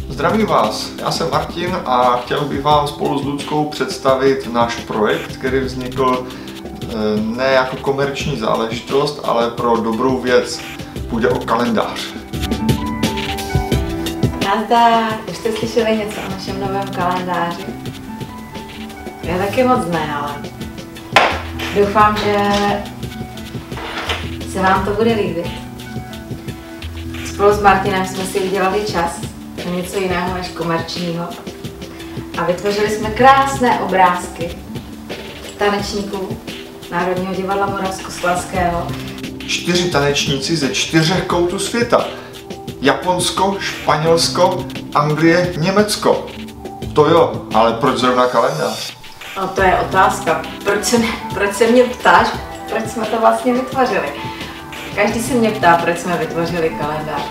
Zdravím vás, já jsem Martin a chtěl bych vám spolu s Luckou představit náš projekt, který vznikl ne jako komerční záležitost, ale pro dobrou věc. Půjde o kalendář. Nazdar, už jste slyšeli něco o našem novém kalendáři? Já taky moc ne, ale doufám, že se vám to bude líbit. Spolu s Martinem jsme si udělali čas na něco jiného než komerčního a vytvořili jsme krásné obrázky tanečníků Národního divadla Moravskoslezského. 4 tanečníci ze 4 koutů světa. Japonsko, Španělsko, Anglie, Německo. To jo, ale proč zrovna kalendář? No to je otázka. Proč se mě ptáš, proč jsme to vlastně vytvořili? Každý se mě ptá, proč jsme vytvořili kalendář,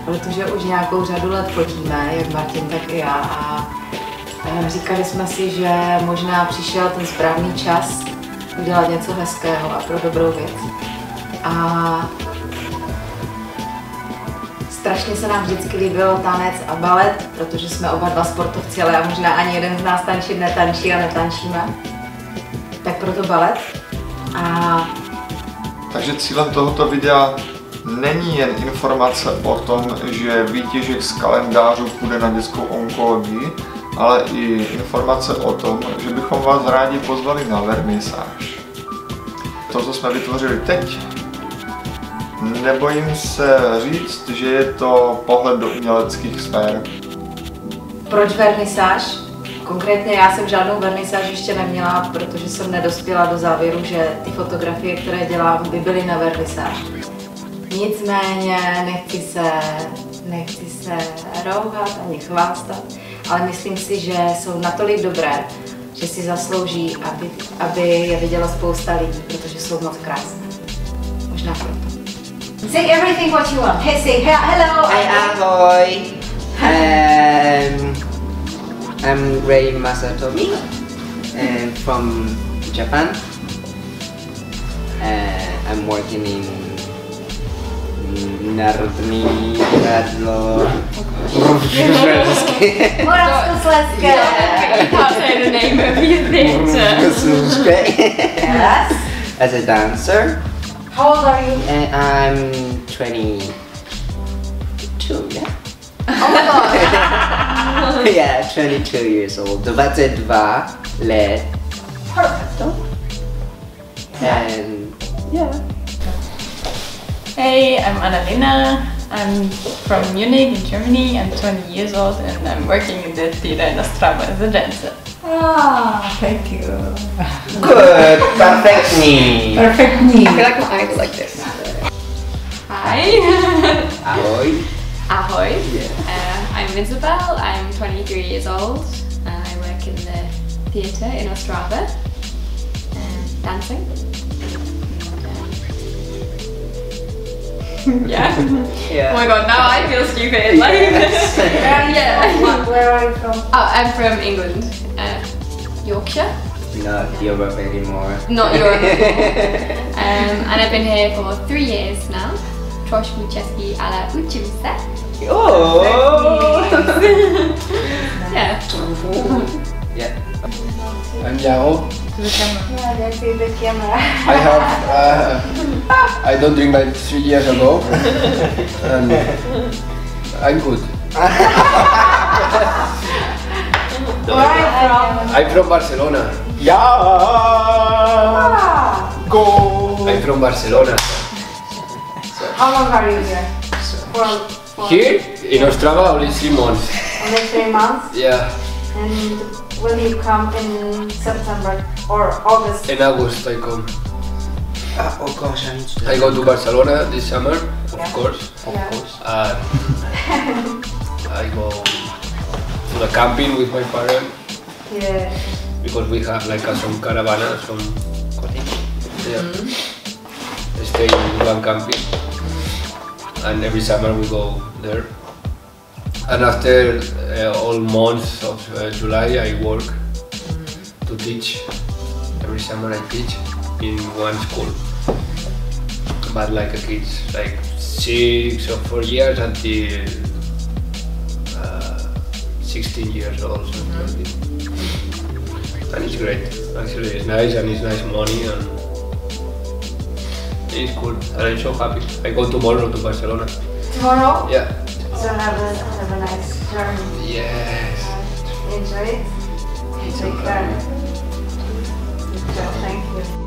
protože už nějakou řadu let fotíme, jak Martin, tak i já. A říkali jsme si, že možná přišel ten správný čas udělat něco hezkého a pro dobrou věc. A strašně se nám vždycky líbilo tanec a balet, protože jsme oba dva sportovci, ale možná ani jeden z nás tančit netančí a netančíme. Tak proto balet. Takže cílem tohoto videa není jen informace o tom, že výtěžek z kalendářů půjde na dětskou onkologii, ale i informace o tom, že bychom vás rádi pozvali na vernisáž. To, co jsme vytvořili teď, nebojím se říct, že je to pohled do uměleckých sfér. Proč vernisáž? Konkrétně já jsem žádnou vernisáž ještě neměla, protože jsem nedospěla do závěru, že ty fotografie, které dělám, by byly na vernisáž. Nicméně nechci se rouhat ani chvástat, ale myslím si, že jsou natolik dobré, že si zaslouží, aby je viděla spousta lidí, protože jsou moc krásné. Možná proto. Say everything what you want. Hey, say hello. Hi, ahoy. I'm Rei Masatomi. I'm from Japan. I'm working in Národní divadlo Moravskoslezské. You can't say the name of your theatre. Yes. As a dancer. How old are you? I'm 22, yeah? Oh my god. Yeah, 22 years old. 22 let. Perfect. And yeah. Hey, I'm Annalena. I'm from Munich in Germany. I'm 20 years old and I'm working in the theatre in Ostrava as a dancer. Ah, thank you. Good, perfect knee. Perfect knee. I feel like my eyes are like this. Hi. Ahoy. Ahoy. Yeah. I'm Isabel. I'm 23 years old. I work in the theatre in Ostrava, dancing. Yeah. Yeah. Oh my god, now I feel stupid. Like, yeah. Where are you from? Oh, I'm from England, Yorkshire. Not Europe anymore. Not Europe. And I've been here for 3 years now. Trošku česky, ale učím se. Oh! Yeah. Yeah. I'm Yao. Yeah, that's in the camera. I have I don't drink like 3 years ago, and I'm good. Where are you from? I'm from Barcelona. Yeah! Ah, Go! I'm from Barcelona. how long are you here? For Here in Ostrava only 3 months. only 3 months. Yeah, And will you come in September or August? in August I come. Oh gosh, I need to. I go to Barcelona this summer, of Yeah. course. Yeah. I go to the camping with my parents Yeah. because we have like some caravana, some cottage. Yeah. Stay in one camping, and every summer we go there. And after all months of July, I work to teach. Every summer I teach in one school, but like a kids, like 6 or 4 years until 16 years old. So and it's great. Actually, it's nice and it's nice money and it's cool. And I'm so happy. I go tomorrow to Barcelona. Tomorrow? Yeah. So have a nice journey. Yes. Enjoy it. Take care. Good job. Thank you.